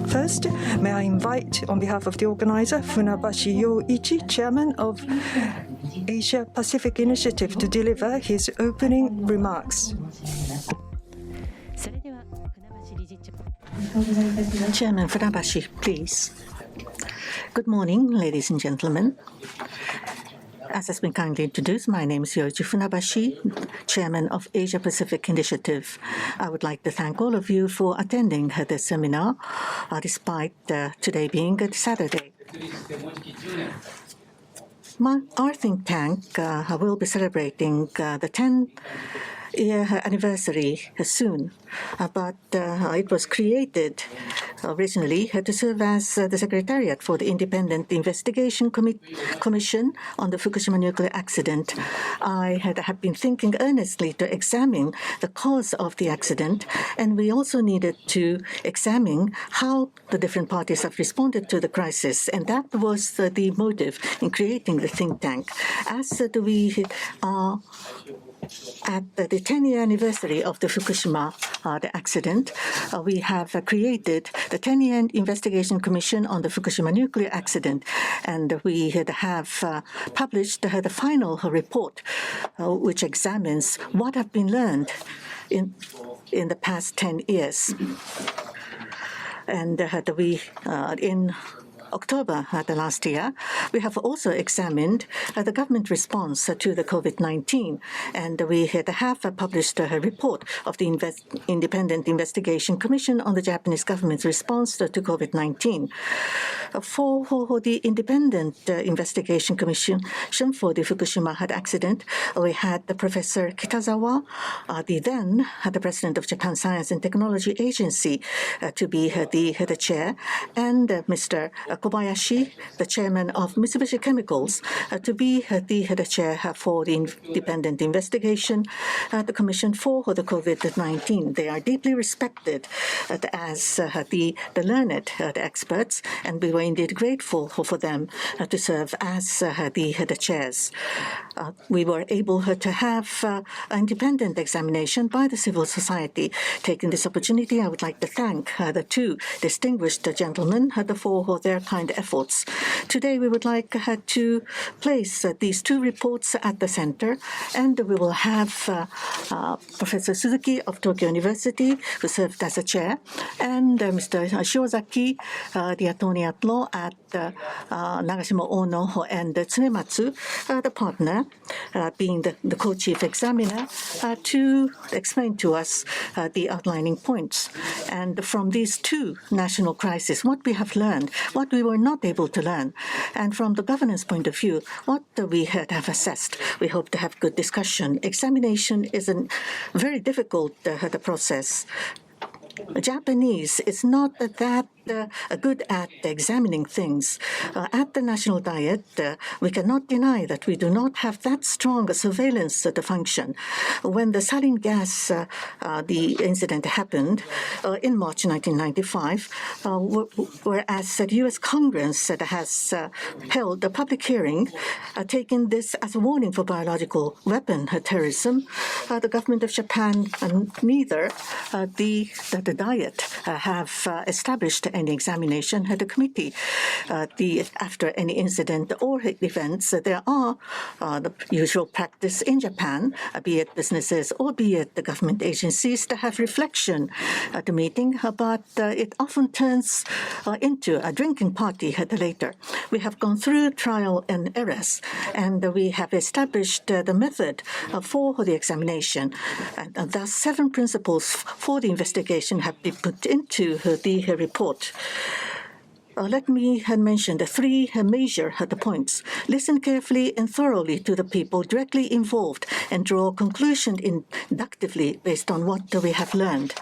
First, may I invite, on behalf of the organizer, Funabashi Yoichi, Chairman of Asia Pacific Initiative, to deliver his opening remarks. Chairman Funabashi, please. Good morning, ladies and gentlemen. As has been kindly introduced, my name is Yoichi Funabashi, Chairman of Asia Pacific Initiative. I would like to thank all of you for attending this seminar, despite today being a Saturday. Our think tank will be celebrating the 10-year anniversary soon, but it was created originally to serve as the Secretariat for the Independent Investigation Commission on the Fukushima nuclear accident. I have been thinking earnestly to examine the cause of the accident, and we also needed to examine how the different parties have responded to the crisis, and that was the motive in creating the think tank. As we are at the 10-year anniversary of the Fukushima the accident, we have created the 10-year Investigation Commission on the Fukushima nuclear accident, and we have published the final report, which examines what have been learned in the past 10 years. And in October the last year, we have also examined the government response to the COVID-19, and we have published a report of the Independent Investigation Commission on the Japanese government's response to COVID-19. For the Independent Investigation Commission for the Fukushima accident, we had the Professor Kitazawa, the President of Japan Science and Technology Agency, to be the chair, and Mr. Kobayashi, the chairman of Mitsubishi Chemicals, to be the chair for the Independent Investigation the Commission for the COVID-19. They are deeply respected as the learned experts, and we were indeed grateful for them to serve as the chairs. We were able to have an independent examination by the civil society. Taking this opportunity, I would like to thank the two distinguished gentlemen for their kind efforts. Today, we would like to place these two reports at the center, and we will have Professor Suzuki of Tokyo University, who served as a chair, and Mr. Shiozaki, the attorney at law at Nagashima Ono, and Tsunematsu, the partner, being the co-chief examiner, to explain to us the outlining points. And from these two national crises, what we have learned, what we were not able to learn, and from the governance point of view, what we have assessed. We hope to have good discussion. Examination is a very difficult process. Japanese is not that good at examining things. At the National Diet, we cannot deny that we do not have that strong a surveillance function. When the sarin gas the incident happened in March 1995, whereas the U.S. Congress has held a public hearing taking this as a warning for biological weapon terrorism, the government of Japan and neither the Diet have established any examination at the committee. After any incident or events, there are the usual practice in Japan, be it businesses or be it the government agencies, to have reflection at the meeting, but it often turns into a drinking party later. We have gone through trial and errors, and we have established the method for the examination. And thus, 7 principles for the investigation have been put into the report. Let me mention the 3 major points. Listen carefully and thoroughly to the people directly involved and draw a conclusion inductively based on what we have learned.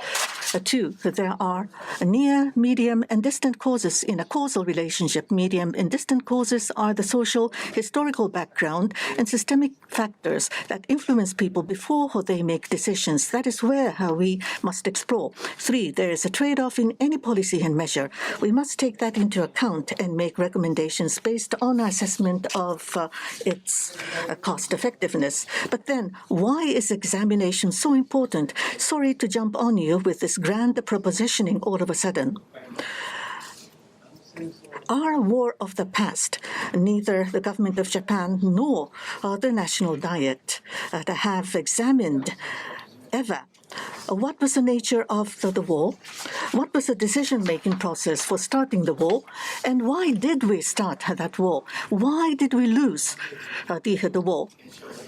2, there are near, medium, and distant causes in a causal relationship. Medium and distant causes are the social, historical background and systemic factors that influence people before they make decisions. That is where we must explore. 3, there is a trade-off in any policy and measure. We must take that into account and make recommendations based on our assessment of its cost effectiveness. But then, why is examination so important? Sorry to jump on you with this grand propositioning all of a sudden. are a war of the past. Neither the government of Japan nor the National Diet have examined ever what was the nature of the war, what was the decision-making process for starting the war, and why did we start that war? Why did we lose the war?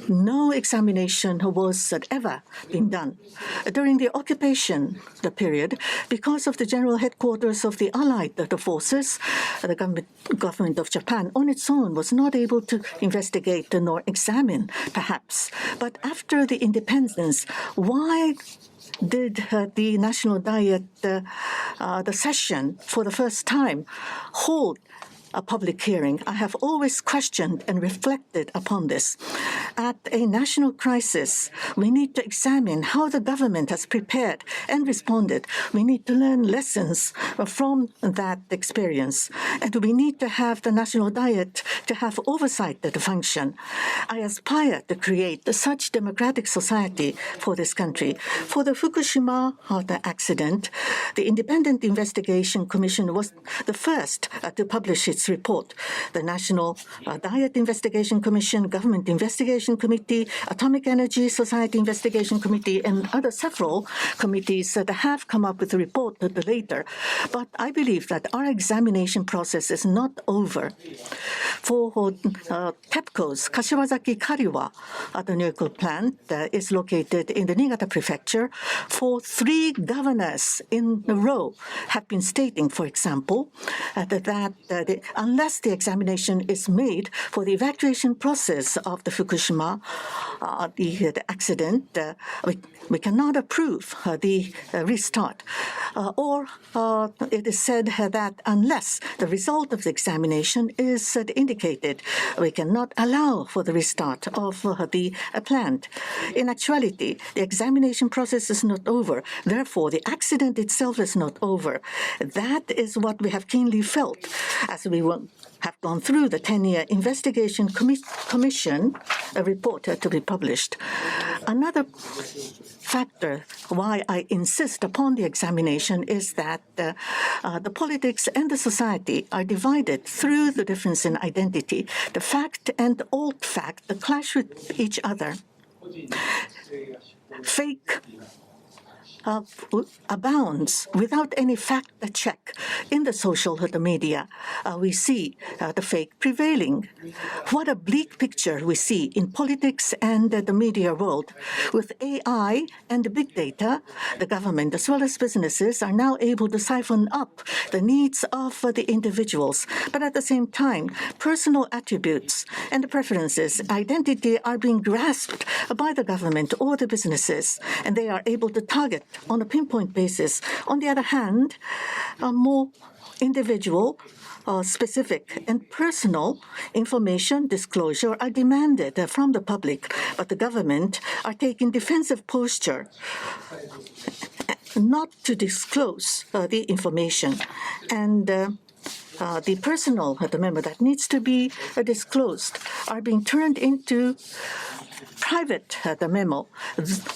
No examination was ever been done. During the occupation period, because of the general headquarters of the Allied forces, the government of Japan on its own was not able to investigate nor examine, perhaps. But after the independence, why did the National Diet, the session for the first time, hold a public hearing? I have always questioned and reflected upon this. At a national crisis, we need to examine how the government has prepared and responded. We need to learn lessons from that experience. And we need to have the National Diet to have oversight of the function. I aspire to create such democratic society for this country. For the Fukushima accident, the Independent Investigation Commission was the first to publish its report. The National Diet Investigation Commission, Government Investigation Committee, Atomic Energy Society Investigation Committee, and other several committees that have come up with a report later. But I believe that our examination process is not over. For TEPCO's Kashiwazaki Kariwa, the nuclear plant is located in the Niigata Prefecture. For 3 governors in a row have been stating, for example, that unless the examination is made for the evacuation process of the Fukushima the accident, we cannot approve the restart. Or it is said that unless the result of the examination is indicated, we cannot allow for the restart of the plant. In actuality, the examination process is not over. Therefore, the accident itself is not over. That is what we have keenly felt as we have gone through the 10-year investigation commission report to be published. Another factor why I insist upon the examination is that the politics and the society are divided through the difference in identity. The fact and alt fact clash with each other. Fake abounds without any fact check. In the social media, we see the fake prevailing. What a bleak picture we see in politics and the media world. With AI and big data, the government as well as businesses are now able to siphon up the needs of the individuals. But at the same time, personal attributes and preferences, identity are being grasped by the government or the businesses, and they are able to target on a pinpoint basis. On the other hand, more individual, specific, and personal information disclosure are demanded from the public, but the government are taking defensive posture not to disclose the information. And the personal memo that needs to be disclosed are being turned into private memo,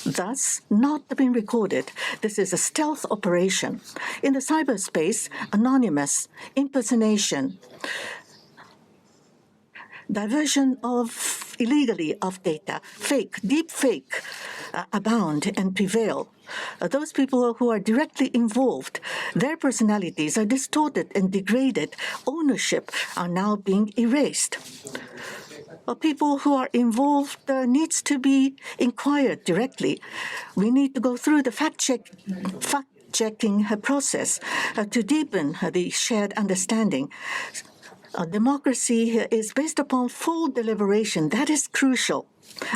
thus not being recorded. This is a stealth operation. In the cyberspace, anonymous, impersonation, diversion of illegally of data, fake, deep fake abound and prevail. Those people who are directly involved, their personalities are distorted and degraded. Ownership are now being erased. People who are involved needs to be inquired directly. We need to go through the fact-checking process to deepen the shared understanding. Democracy is based upon full deliberation. That is crucial,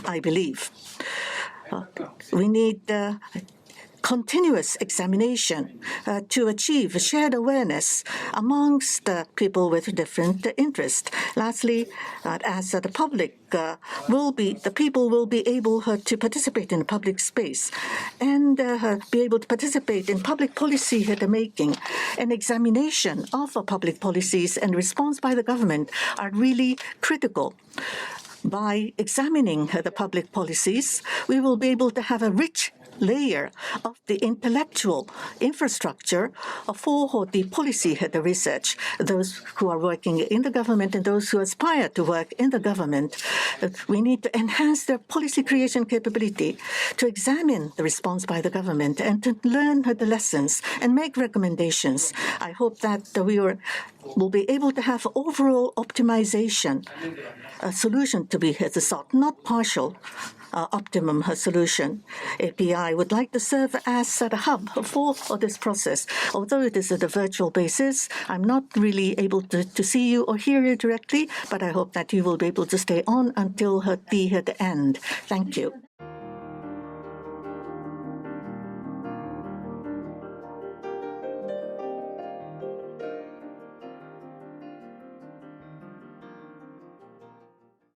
I believe. We need continuous examination to achieve shared awareness amongst people with different interests. Lastly, as the public the people will be able to participate in public space and be able to participate in public policy making. An examination of public policies and response by the government are really critical. By examining the public policies, we will be able to have a rich layer of the intellectual infrastructure for the policy the research, those who are working in the government and those who aspire to work in the government. We need to enhance their policy creation capability, to examine the response by the government and to learn the lessons and make recommendations. I hope that we will be able to have overall optimization, a solution to be sought, not partial optimum solution. API would like to serve as a hub for this process. Although it is at a virtual basis, I'm not really able to see you or hear you directly, but I hope that you will be able to stay on until the end. Thank you.